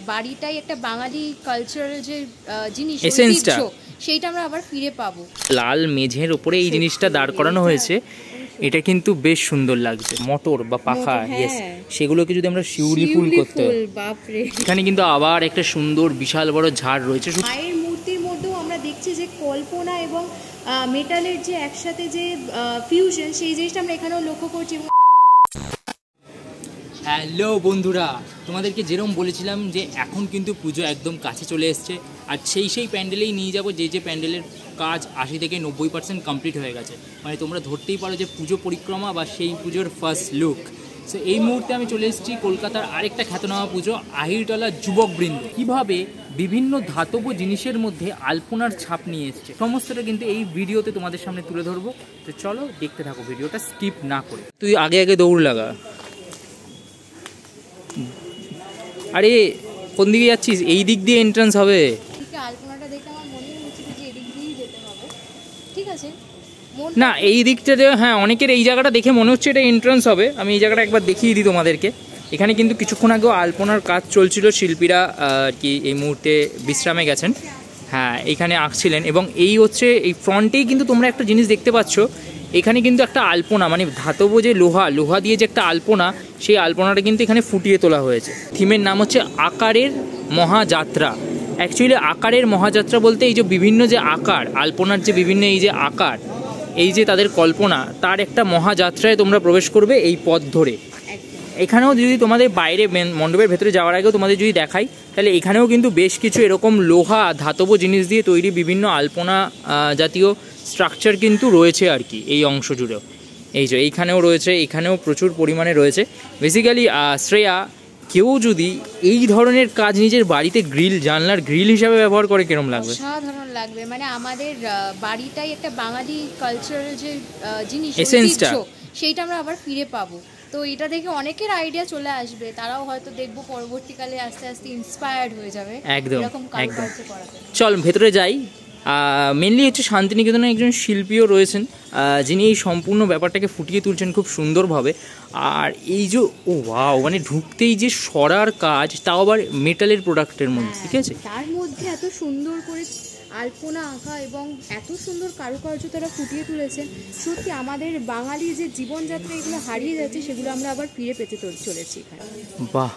বাড়িটাই একটা বাঙালি কালচারাল যে জিনিস এসেন্সটা সেইটা আমরা আবার ফিরে পাবো। লাল মেঝের উপরে এই জিনিসটা দাঁড় করানো হয়েছে, এটা কিন্তু বেশ সুন্দর লাগছে। মোটর বা পাখা, ইয়েস, সেগুলোকে যদি আমরা শিউলি ফুল করতে, বাপরে। এখানে কিন্তু আবার একটা সুন্দর বিশাল বড় ঝাড় রয়েছে। মায়ের মূর্তির মধ্যেও আমরা দেখছি যে কল্পনা এবং মেটালের যে একসাথে যে ফিউশন, সেই জিনিসটা আমরা এখানেও লক্ষ্য করছি। হ্যালো বন্ধুরা, তোমাদেরকে যেরকম বলেছিলাম যে এখন কিন্তু পুজো একদম কাছে চলে এসছে, আর সেই প্যান্ডেলেই নিয়ে যাব যে প্যান্ডেলের কাজ 80 থেকে 90% কমপ্লিট হয়ে গেছে। মানে তোমরা ধরতেই পারো যে পুজো পরিক্রমা বা সেই পুজোর ফার্স্ট লুক। সো এই মুহূর্তে আমি চলে এসেছি কলকাতার আরেকটা খ্যাতনামা পুজো, আহিরটলা যুবকবৃন্দ কীভাবে বিভিন্ন ধাতব জিনিসের মধ্যে আলপনার ছাপ নিয়ে এসছে, সমস্তটা কিন্তু এই ভিডিওতে তোমাদের সামনে তুলে ধরবো। তো চলো দেখতে থাকো ভিডিওটা স্কিপ না করে। তুই আগে আগে দৌড় লাগা। আরে কোন দিকে যাচ্ছিস? এই দিক দিয়ে এন্ট্রান্স হবে। আলপনাটা দেখে আমার মনে হচ্ছে যে এদিক দিয়েই যেতে হবে। ঠিক আছে না, এই দিকটাতে হ্যাঁ, অনেকের এই জায়গাটা দেখে মনে হচ্ছে এটা এন্ট্রান্স হবে। আমি এই জায়গাটা একবার দেখিয়ে দিই তোমাদেরকে। এখানে কিন্তু কিছুক্ষণ আগেও আলপনার কাজ চলছিল, শিল্পীরা আর কি এই মুহূর্তে বিশ্রামে গেছেন। হ্যাঁ, এইখানে আঁকছিলেন। এবং এই হচ্ছে এই ফ্রন্টেই কিন্তু তোমরা একটা জিনিস দেখতে পাচ্ছ, এখানে কিন্তু একটা আলপনা, মানে ধাতব যে লোহা দিয়ে যে একটা আলপনা, সেই আলপনাটা কিন্তু এখানে ফুটিয়ে তোলা হয়েছে। থিমের নাম হচ্ছে আকারের মহাযাত্রা। অ্যাকচুয়ালি আকারের মহাযাত্রা বলতে এই যে বিভিন্ন যে আকার, আলপনার যে বিভিন্ন এই যে আকার, এই যে তাদের কল্পনা, তার একটা মহাযাত্রায় তোমরা প্রবেশ করবে এই পথ ধরে। এখানেও যদি তোমাদের বাইরে মণ্ডপের ভেতরে যাওয়ার আগেও তোমাদের যদি দেখাই, তাহলে এখানেও কিন্তু বেশ কিছু এরকম লোহা ধাতব জিনিস দিয়ে তৈরি বিভিন্ন আলপনা জাতীয় স্ট্রাকচার কিন্তু রয়েছে আর কি এই অংশ জুড়েও। এই যে এইখানেও রয়েছে, এখানেও প্রচুর পরিমাণে রয়েছে। বেসিক্যালি শ্রেয়া, কেউ যদি এই ধরনের কাজ নিজের বাড়িতে জানলার গ্রিল হিসাবে ব্যবহার করে কিরকম লাগবে? অসাধারণ লাগবে। মানে আমাদের বাড়িটাই একটা বাঙালি কালচারাল যে জিনিস এসেন্সটা, সেইটা আমরা আবার ফিরে পাবো। তো এটা দেখে অনেকের আইডিয়া চলে আসবে, তারাও হয়তো দেখবো পরবর্তীকালে আস্তে আস্তে ইন্সপায়ার্ড হয়ে যাবে এরকম কারুকার্য করাতে। চল ভেতরে যাই। মেনলি হচ্ছে শান্তিনিকেতনে একজন শিল্পীও রয়েছেন, যিনি এই সম্পূর্ণ ব্যাপারটাকে ফুটিয়ে তুলছেন খুব সুন্দরভাবে। আর এই যে ওয়াও, মানে ঢুকতেই যে সরার কাজ, তাও আবার মেটালের প্রোডাক্টের মধ্যে, ঠিক আছে, তার মধ্যে এত সুন্দর করে আলপনা আঁকা এবং এত সুন্দর কারুকার্য তারা ফুটিয়ে তুলেছেন। সত্যি আমাদের বাঙালি যে জীবনযাত্রা, এগুলো হারিয়ে যাচ্ছে, সেগুলো আমরা আবার ফিরে পেতে চলেছি এখানে। বাহ,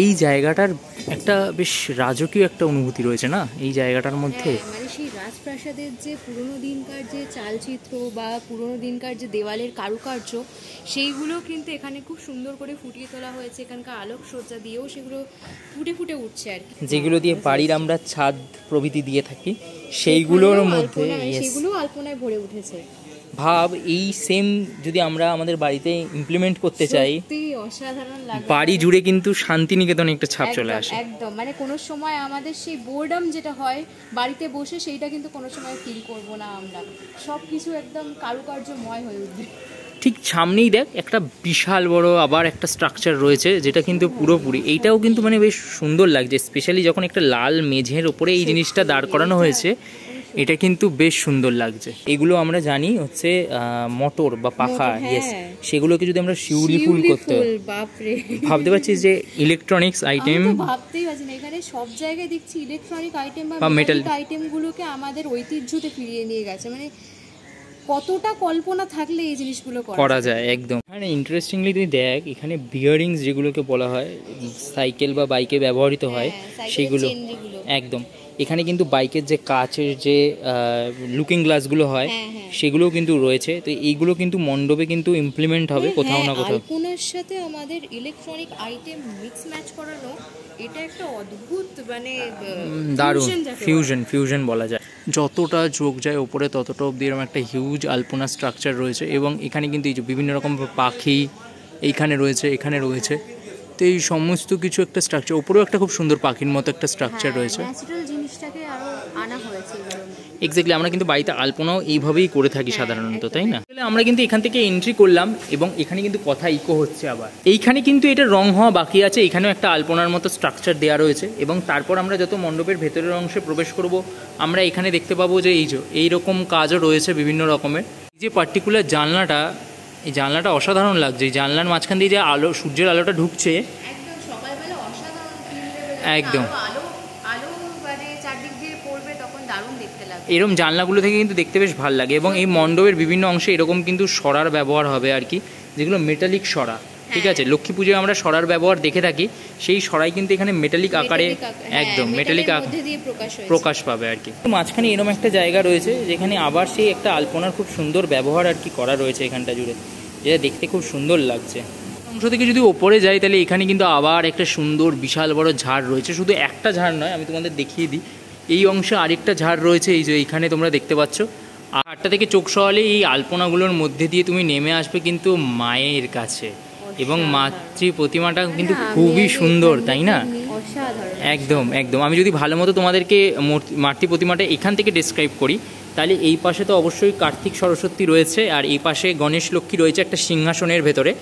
এই জায়গাটার একটা বেশ রাজকীয় একটা অনুভূতি রয়েছে না এই জায়গাটার মধ্যে। মানে সেই রাজপ্রাসাদের যে পুরোনো দিনকার যে চালচিত্র বা পুরোনো দিনকার যে দেওয়ালের কারুকার্য, সেইগুলো কিন্তু এখানে খুব সুন্দর করে ফুটিয়ে তোলা হয়েছে। এখানকার আলোকসজ্জা দিয়েও সেগুলো ফুটে ফুটে উঠছে আর কি, যেগুলো দিয়ে বাড়ির আমরা ছাদ প্রভৃতি দিয়ে থাকি, সেইগুলোর মধ্যে সেগুলো আলপনায় ভরে উঠেছে। ভাব, এই সেম যদি আমরা আমাদের বাড়িতে ইমপ্লিমেন্ট করতে চাই, অসাধারণ লাগে। বাড়ি জুড়ে কিন্তু শান্তিনিকেতনে একটা ছাপ চলে আসে একদম। মানে কোনো সময় আমাদের সেই বোর্ডম যেটা হয় বাড়িতে বসে, সেইটা কিন্তু কোনো সময় ফিল করব না আমরা। সব কিছু একদম কারুকার্যময় হয়ে উঠবে। ঠিক সামনেই দেখ একটা বিশাল বড় আবার একটা স্ট্রাকচার রয়েছে, যেটা কিন্তু পুরোপুরি, এইটাও কিন্তু মানে বেশ সুন্দর লাগছে। স্পেশালি যখন একটা লাল মেঝের ওপরে এই জিনিসটা দাঁড় করানো হয়েছে, এটা কিন্তু বেশ সুন্দর লাগছে। এগুলো আমরা জানি হচ্ছে মোটর বা পাখা, ইয়েস, সেগুলোকে যদি আমরা শিউলি ফুল করতে, বাপরে, ভাবতে পারছিস যে ইলেকট্রনিক্স আইটেম, ভাবতেই পারছি না। এখানে সব জায়গায় দেখছি ইলেকট্রনিক আইটেম বা মেটাল আইটেমগুলোকে আমাদের ঐতিহ্যতে ফিরিয়ে নিয়ে গেছে। মানে কতটা কল্পনা থাকলে এই জিনিসগুলো করা যায়। একদম। মানে ইন্টারেস্টিংলি তুই দেখ, এখানে বিয়ারিংস যেগুলোকে বলা হয়, সাইকেল বা বাইকে ব্যবহৃত হয়, সেগুলো একদম। এখানে কিন্তু বাইকের যে কাচের যে লুকিং গ্লাসগুলো হয়, সেগুলোও কিন্তু রয়েছে। তো এইগুলো কিন্তু মণ্ডপে কিন্তু ইমপ্লিমেন্ট হবে কোথাও না কোথাও। আলপনার সাথে আমাদের ইলেকট্রনিক আইটেম মিক্স ম্যাচ করানো, এটা একটা অদ্ভুত, মানে দারুণ ফিউশন বলা যায়। যতটা যোগ যায় ওপরে, ততটা অব্দি এরকম একটা হিউজ আলপনা স্ট্রাকচার রয়েছে। এবং এখানে কিন্তু এই যে বিভিন্ন রকম পাখি এইখানে রয়েছে, এখানে রয়েছে। তো এই সমস্ত কিছু একটা স্ট্রাকচার, ওপরেও একটা খুব সুন্দর পাখির মতো একটা স্ট্রাকচার রয়েছে। এক্স্যাক্টলি, আমরা কিন্তু বাড়িতে আলপনাও এইভাবেই করে থাকি সাধারণত, তাই না? আমরা কিন্তু এখান থেকে এন্ট্রি করলাম এবং এখানে কিন্তু কথা ইকো হচ্ছে আবার। এইখানে কিন্তু এটা রং হওয়া বাকি আছে। এখানেও একটা আলপনার মতো স্ট্রাকচার দেওয়া রয়েছে। এবং তারপর আমরা যত মণ্ডপের ভেতরের অংশে প্রবেশ করব, আমরা এখানে দেখতে পাবো যে এইরকম কাজও রয়েছে বিভিন্ন রকমের। এই যে পার্টিকুলার জানলাটা, এই জানলাটা অসাধারণ লাগছে। এই জানলার মাঝখান দিয়ে যে আলো, সূর্যের আলোটা ঢুকছে, একদম। আলো আলো মানে চারদিক দিয়ে পড়বে, তখন দারুণ দেখতে লাগবে। এরকম জানলাগুলো থেকে কিন্তু দেখতে বেশ ভালো লাগে, এবং এই মণ্ডপের বিভিন্ন অংশে এরকম কিন্তু সরার ব্যবহার হবে আর কি, যেগুলো মেটালিক সরা। ঠিক আছে, লক্ষ্মী পুজোয় আমরা সরার ব্যবহার দেখে থাকি, সেই সরাই কিন্তু এখানে মেটালিক আকারে একদম মেটালিক প্রকাশ পাবে আর কি। মাঝখানে এরকম একটা জায়গা রয়েছে যেখানে আবার সেই একটা আলপনার খুব সুন্দর ব্যবহার আর কি করা রয়েছে এখানটা জুড়ে, যেটা দেখতে খুব সুন্দর লাগছে। অংশ থেকে যদি ওপরে যাই তাহলে এখানে কিন্তু আবার একটা সুন্দর বিশাল বড় ঝাড় রয়েছে, শুধু একটা ঝাড় নয়, আমি তোমাদের দেখিয়ে দিই। এই অংশে আরেকটা ঝাড় রয়েছে, এই যে এইখানে তোমরা দেখতে পাচ্ছ। আটটা থেকে চোখ সরালে এই আলপনাগুলোর মধ্যে দিয়ে তুমি নেমে আসবে কিন্তু মায়ের কাছে, এবং মাতৃ প্রতিমাটা কিন্তু খুবই সুন্দর, তাই না? একদম একদম। আমি যদি ভালো মতো তোমাদেরকে মাতৃ প্রতিমাটা এখান থেকে ডেসক্রাইব করি, তাহলে এই পাশে তো অবশ্যই কার্তিক সরস্বতী রয়েছে, আর এই পাশে গণেশ লক্ষ্মী রয়েছে একটা সিংহাসনের ভেতরে।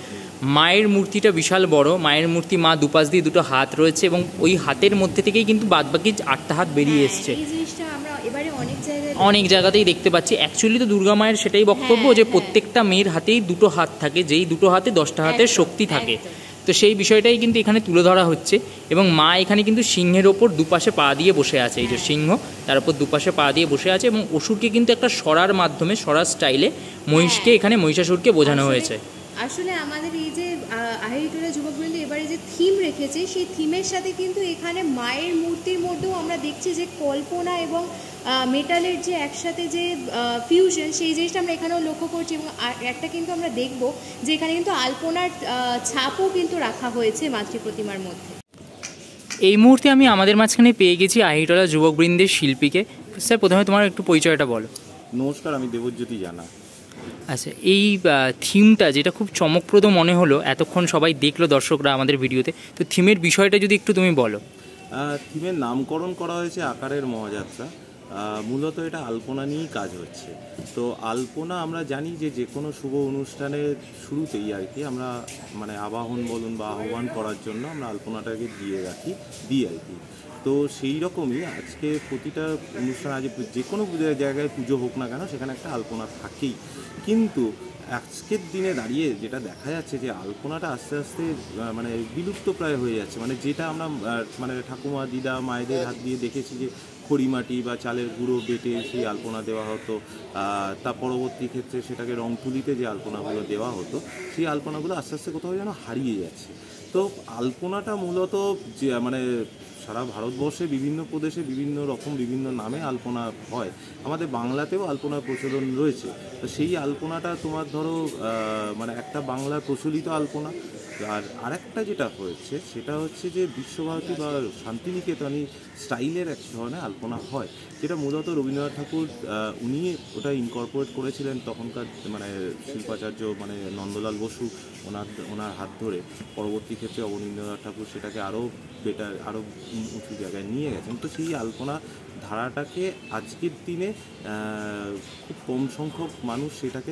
মায়ের মূর্তিটা বিশাল বড়, মায়ের মূর্তি, মা দুপাশ দিয়ে দুটো হাত রয়েছে, এবং ওই হাতের মধ্যে থেকেই কিন্তু বাদবাকি 8টা হাত বেরিয়ে এসছে। অনেক জায়গাতেই দেখতে পাচ্ছি। অ্যাকচুয়ালি তো দুর্গা মায়ের সেটাই বক্তব্য যে প্রত্যেকটা মেয়ের হাতেই দুটো হাত থাকে, যেই দুটো হাতে 10টা হাতের শক্তি থাকে। তো সেই বিষয়টাই কিন্তু এখানে তুলে ধরা হচ্ছে, এবং মা এখানে কিন্তু সিংহের ওপর দুপাশে পা দিয়ে বসে আছে, এই যে সিংহ, তার উপর দুপাশে পা দিয়ে বসে আছে, এবং অসুরকে কিন্তু একটা সরার মাধ্যমে, সরার স্টাইলে মহিষকে, এখানে মহিষাসুরকে বোঝানো হয়েছে। আসলে আমাদের এই যে আহিরিটোলা যুবকবৃন্দ এবারে যে থিম রেখেছে, সেই থিমের সাথে কিন্তু এখানে মায়ের মূর্তির মধ্যেও আমরা দেখছি যে কল্পনা এবং মেটালের যে একসাথে যে ফিউশন, সেই জিনিসটা আমরা এখানেও লক্ষ্য করছি। এবং একটা কিন্তু আমরা দেখব যে এখানে কিন্তু আলপনার ছাপও কিন্তু রাখা হয়েছে মাতৃ প্রতিমার মধ্যে। এই মুহূর্তে আমি আমাদের মাঝখানে পেয়ে গেছি আহিরিটোলা যুবকবৃন্দের শিল্পীকে। স্যার, প্রথমে তোমার একটু পরিচয়টা বলো। নমস্কার, আমি দেবজ্যোতি জানা। আচ্ছা, এই থিমটা যেটা খুব চমকপ্রদ মনে হলো, এতক্ষণ সবাই দেখলো দর্শকরা আমাদের ভিডিওতে, তো থিমের বিষয়টা যদি একটু তুমি বলো। থিমের নামকরণ করা হয়েছে আকারের মহাযাত্রা। মূলত এটা আলপনা নিয়েই কাজ হচ্ছে। তো আলপনা আমরা জানি যে যে কোনো শুভ অনুষ্ঠানের শুরুতেই আর কি আমরা মানে আবাহন বলুন বা আহ্বান করার জন্য আমরা আলপনাটাকে দিই আর কি। তো সেই রকমই আজকে প্রতিটা অনুষ্ঠান, আজ যে কোনো জায়গায় পুজো হোক না কেন, সেখানে একটা আলপনা থাকেই। কিন্তু আজকের দিনে দাঁড়িয়ে যেটা দেখা যাচ্ছে যে আলপনাটা আস্তে আস্তে মানে বিলুপ্ত প্রায় হয়ে যাচ্ছে। মানে যেটা আমরা মানে ঠাকুমা, দিদা, মায়েদের হাত দিয়ে দেখেছি যে খড়িমাটি বা চালের গুঁড়ো বেটে সেই আলপনা দেওয়া হতো, তার পরবর্তী ক্ষেত্রে সেটাকে রং তুলিতে যে আলপনাগুলো দেওয়া হতো, সেই আলপনাগুলো আস্তে আস্তে কোথাও যেন হারিয়ে যাচ্ছে। তো আলপনাটা মূলত যে মানে সারা ভারতবর্ষে বিভিন্ন প্রদেশে বিভিন্ন রকম বিভিন্ন নামে আলপনা হয়। আমাদের বাংলাতেও আলপনার প্রচলন রয়েছে। তো সেই আলপনাটা তোমার ধরো মানে একটা বাংলার প্রচলিত আলপনা। আর আরেকটা যেটা হয়েছে সেটা হচ্ছে যে বিশ্বভারতী বা শান্তিনিকেতনী স্টাইলের এক ধরনের আলপনা হয়, যেটা মূলত রবীন্দ্রনাথ ঠাকুর উনি ওটা ইনকর্পোরেট করেছিলেন তখনকার মানে শিল্পাচার্য মানে নন্দলাল বসু ওনার হাত ধরে। পরবর্তী ক্ষেত্রে অবনীন্দ্রনাথ ঠাকুর সেটাকে আরও বেটার, আরও উঁচু জায়গায় নিয়ে গেছেন। তো সেই আলপনা ধারাটাকে আজকের দিনে খুব কম সংখ্যক মানুষ সেটাকে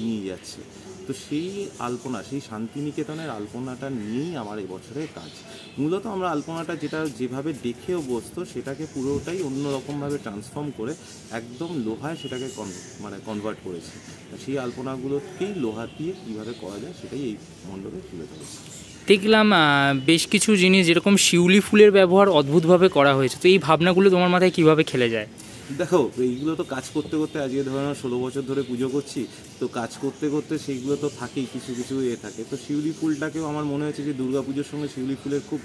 নিয়ে যাচ্ছে। তো সেই আলপনা, সেই শান্তিনিকেতনের আলপনাটা নিয়েই আমার এবছরের কাজ। মূলত আমরা আলপনাটা যেটা যেভাবে দেখে অভ্যস্ত, সেটাকে পুরোটাই অন্যরকমভাবে ট্রান্সফর্ম করে একদম লোহায় সেটাকে কনভার্ট করেছি। সেই আলপনাগুলোকেই লোহা দিয়ে কীভাবে করা যায় সেটাই এই মণ্ডপে তুলে ধরেছি। দেখলাম বেশ কিছু জিনিস, যেরকম শিউলি ফুলের ব্যবহার অদ্ভুতভাবে করা হয়েছে, তো এই ভাবনাগুলো তোমার মাথায় কীভাবে খেলে যায়? দেখো, এইগুলো তো কাজ করতে করতে আজকে ধরো 16 বছর ধরে পুজো করছি, তো কাজ করতে করতে সেইগুলো তো থাকেই, কিছু কিছু থাকে। তো শিউলি ফুলটাকেও আমার মনে হয়েছে যে দুর্গা পুজোর সঙ্গে শিউলি ফুলের খুব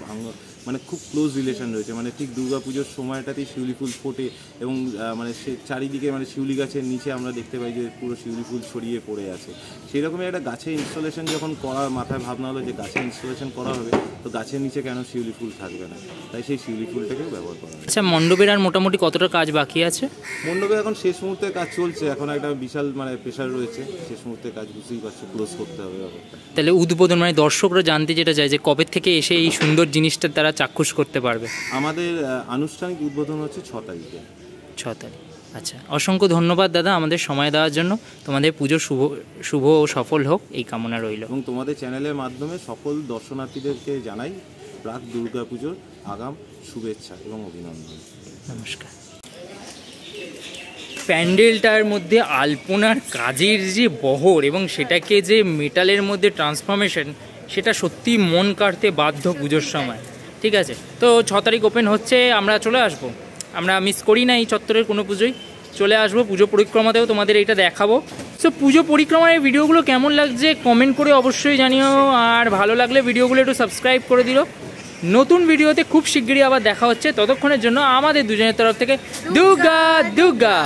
মানে খুব ক্লোজ রিলেশন রয়েছে। মানে ঠিক দুর্গা পুজোর সময়টাতেই শিউলি ফুল ফোটে, এবং মানে সে চারিদিকে মানে শিউলি গাছের নিচে আমরা দেখতে পাই যে পুরো শিউলি ফুল ছড়িয়ে পড়ে আছে। সেই রকমই একটা গাছে ইনস্টলেশন যখন মাথায় ভাবনা হলো যে গাছে ইনস্টলেশন করা হবে, তো গাছের নিচে কেন শিউলি ফুল থাকবে না, তাই সেই শিউলি ফুলটাকেও ব্যবহার করা হয়। আচ্ছা, মণ্ডপের আর মোটামুটি কতটা কাজ বাকি আছে? মণ্ডপে এখন শেষ মুহূর্তে কাজ চলছে, এখন একটা বিশাল মানে প্রেশার রয়েছে, শেষ মুহূর্তে কাজ বুঝতেই পারছো, ক্লোজ করতে হবে ব্যাপারটা। তাহলে উদ্বোধন মানে দর্শকরা জানতে যেটা চায় যে কবে থেকে এসে এই সুন্দর জিনিসটা তারা চাক্ষুষ করতে পারবে? আমাদের আনুষ্ঠানিক উদ্বোধন হচ্ছে 6 তারিখে। 6 তারিখ। আচ্ছা, অসংখ্য ধন্যবাদ দাদা আমাদের সময় দেওয়ার জন্য। তোমাদের পুজো শুভ ও সফল হোক এই কামনা রইল। এবং তোমাদের চ্যানেলের মাধ্যমে সকল দর্শনার্থীদেরকে জানাই প্রাক দুর্গা পুজোর আগাম শুভেচ্ছা এবং অভিনন্দন। নমস্কার। প্যান্ডেলটার মধ্যে আলপনার কাজের যে বহর এবং সেটাকে যে মেটালের মধ্যে ট্রান্সফরমেশন, সেটা সত্যি মন কাড়তে বাধ্য পুজোর সময়। ঠিক আছে, তো 6 তারিখ ওপেন হচ্ছে, আমরা চলে আসবো, আমরা মিস করি না এই চত্বরের কোনো পুজোই, চলে আসবো। পুজো পরিক্রমাতেও তোমাদের এটা দেখাবো। সো পুজো পরিক্রমার এই ভিডিওগুলো কেমন লাগছে কমেন্ট করে অবশ্যই জানিও, আর ভালো লাগলে ভিডিওগুলো একটু সাবস্ক্রাইব করে দিও। নতুন ভিডিওতে খুব শিগগিরই আবার দেখা হচ্ছে, ততক্ষণের জন্য আমাদের দুজনের তরফ থেকে দুর্গা দুর্গা।